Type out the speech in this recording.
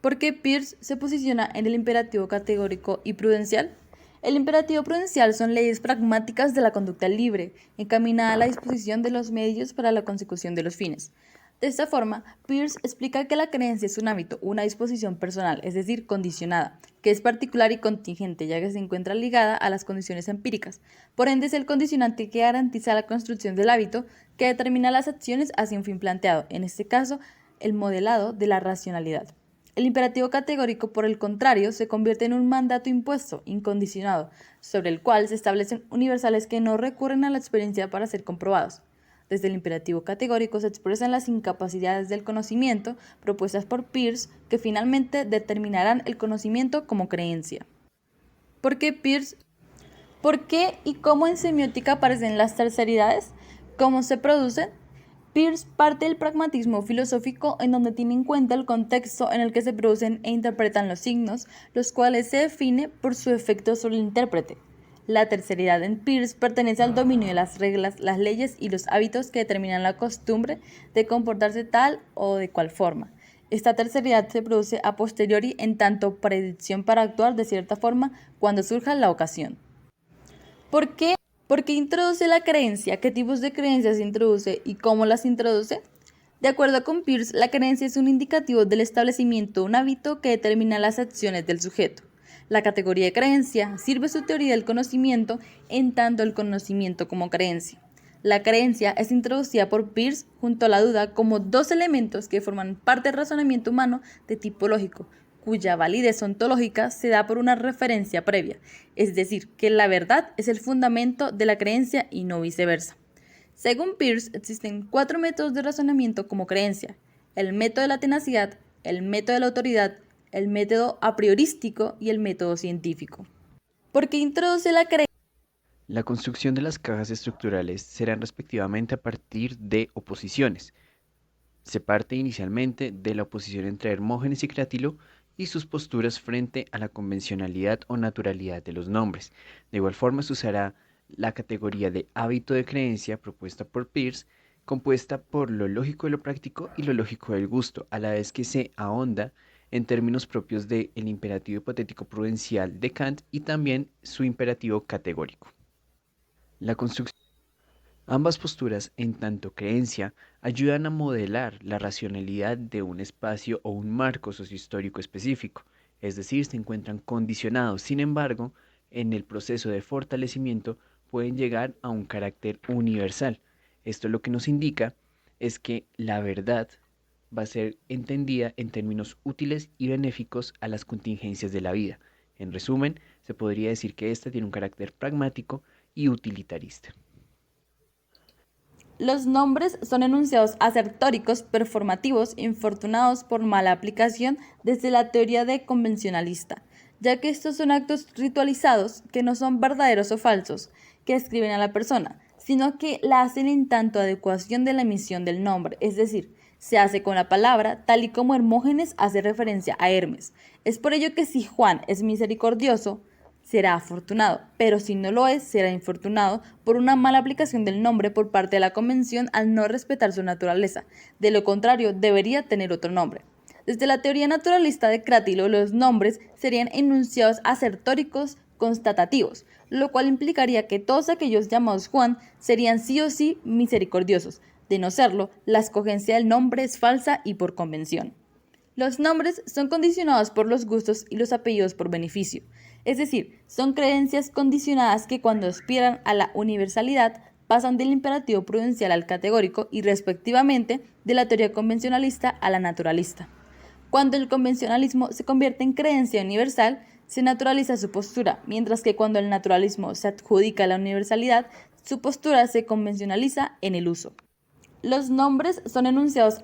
¿Por qué Peirce se posiciona en el imperativo categórico y prudencial? El imperativo prudencial son leyes pragmáticas de la conducta libre, encaminada a la disposición de los medios para la consecución de los fines. De esta forma, Peirce explica que la creencia es un hábito, una disposición personal, es decir, condicionada, que es particular y contingente, ya que se encuentra ligada a las condiciones empíricas. Por ende, es el condicionante que garantiza la construcción del hábito, que determina las acciones hacia un fin planteado, en este caso, el modelado de la racionalidad. El imperativo categórico, por el contrario, se convierte en un mandato impuesto, incondicionado, sobre el cual se establecen universales que no recurren a la experiencia para ser comprobados. Desde el imperativo categórico se expresan las incapacidades del conocimiento propuestas por Peirce que finalmente determinarán el conocimiento como creencia. ¿Por qué Peirce? ¿Por qué y cómo en semiótica aparecen las terceridades? ¿Cómo se producen? Peirce parte del pragmatismo filosófico en donde tiene en cuenta el contexto en el que se producen e interpretan los signos, los cuales se define por su efecto sobre el intérprete. La terceridad en Peirce pertenece al dominio de las reglas, las leyes y los hábitos que determinan la costumbre de comportarse tal o de cual forma. Esta terceridad se produce a posteriori en tanto predicción para actuar de cierta forma cuando surja la ocasión. ¿Por qué? ¿Por qué introduce la creencia? ¿Qué tipos de creencias introduce y cómo las introduce? De acuerdo con Peirce, la creencia es un indicativo del establecimiento de un hábito que determina las acciones del sujeto. La categoría de creencia sirve su teoría del conocimiento en tanto el conocimiento como creencia. La creencia es introducida por Peirce junto a la duda como dos elementos que forman parte del razonamiento humano de tipo lógico, cuya validez ontológica se da por una referencia previa, es decir, que la verdad es el fundamento de la creencia y no viceversa. Según Peirce, existen 4 métodos de razonamiento como creencia: el método de la tenacidad, el método de la autoridad, el método a priorístico y el método científico. ¿Por qué introduce la creencia? La construcción de las cajas estructurales serán respectivamente a partir de oposiciones. Se parte inicialmente de la oposición entre Hermógenes y Crátilo y sus posturas frente a la convencionalidad o naturalidad de los nombres. De igual forma se usará la categoría de hábito de creencia propuesta por Peirce, compuesta por lo lógico de lo práctico y lo lógico del gusto, a la vez que se ahonda en términos propios del imperativo hipotético prudencial de Kant y también su imperativo categórico. La construcción Ambas posturas, en tanto creencia, ayudan a modelar la racionalidad de un espacio o un marco sociohistórico específico, es decir, se encuentran condicionados. Sin embargo, en el proceso de fortalecimiento pueden llegar a un carácter universal. Esto lo que nos indica es que la verdad va a ser entendida en términos útiles y benéficos a las contingencias de la vida. En resumen, se podría decir que esta tiene un carácter pragmático y utilitarista. Los nombres son enunciados asertóricos, performativos, infortunados por mala aplicación desde la teoría de convencionalista, ya que estos son actos ritualizados que no son verdaderos o falsos, que describen a la persona, sino que la hacen en tanto adecuación de la emisión del nombre, es decir, se hace con la palabra, tal y como Hermógenes hace referencia a Hermes. Es por ello que si Juan es misericordioso, será afortunado, pero si no lo es, será infortunado por una mala aplicación del nombre por parte de la convención al no respetar su naturaleza. De lo contrario, debería tener otro nombre. Desde la teoría naturalista de Crátilo, los nombres serían enunciados asertóricos constatativos, lo cual implicaría que todos aquellos llamados Juan serían sí o sí misericordiosos. De no serlo, la escogencia del nombre es falsa y por convención. Los nombres son condicionados por los gustos y los apellidos por beneficio, es decir, son creencias condicionadas que cuando aspiran a la universalidad pasan del imperativo prudencial al categórico y respectivamente de la teoría convencionalista a la naturalista. Cuando el convencionalismo se convierte en creencia universal, se naturaliza su postura, mientras que cuando el naturalismo se adjudica la universalidad, su postura se convencionaliza en el uso. Los nombres son enunciados